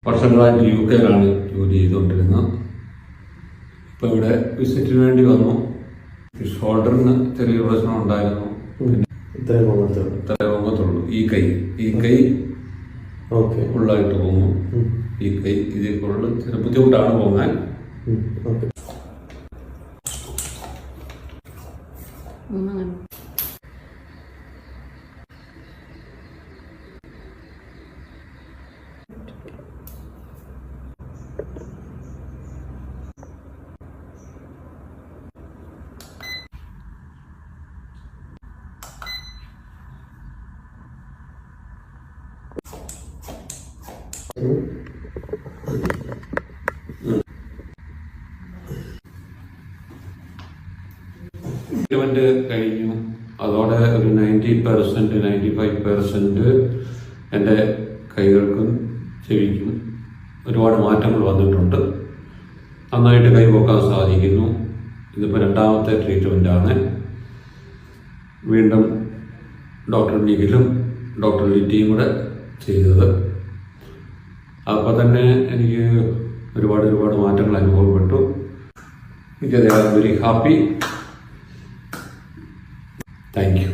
വർഷങ്ങളായിട്ട് UK ജോലി ചെയ്തുകൊണ്ടിരുന്നത്. ഇപ്പോൾ ഇവിടെ വിസിറ്റിന് വേണ്ടി വന്നു. ഷോൾഡറിന് ചെറിയ പ്രശ്നം ഉണ്ടായിരുന്നു. ഇത്രേ പൊങ്ങത്തുള്ളൂ. ഈ കൈ ഫുള്ളായിട്ട് പോകുന്നു. ഈ കൈ ഇതിൽ ഫുള്ള് ചില ബുദ്ധിമുട്ടാണ് പോകാൻ. ട്രീറ്റ്മെന്റ് കഴിഞ്ഞു. അതോടെ ഒരു 90% 95% എൻ്റെ കൈകൾക്കും ചെവിക്കും ഒരുപാട് മാറ്റങ്ങൾ വന്നിട്ടുണ്ട്. നന്നായിട്ട് കൈ പൊക്കാൻ സാധിക്കുന്നു. ഇതിപ്പോൾ രണ്ടാമത്തെ ട്രീറ്റ്മെൻറ്റാണ്. വീണ്ടും ഡോക്ടർ നിഖിലും ഡോക്ടർ ലിറ്റിയും കൂടെ ചെയ്തത്. അപ്പോൾ തന്നെ എനിക്ക് ഒരുപാട് മാറ്റങ്ങൾ അനുഭവപ്പെട്ടു. Because they are very happy. Thank you.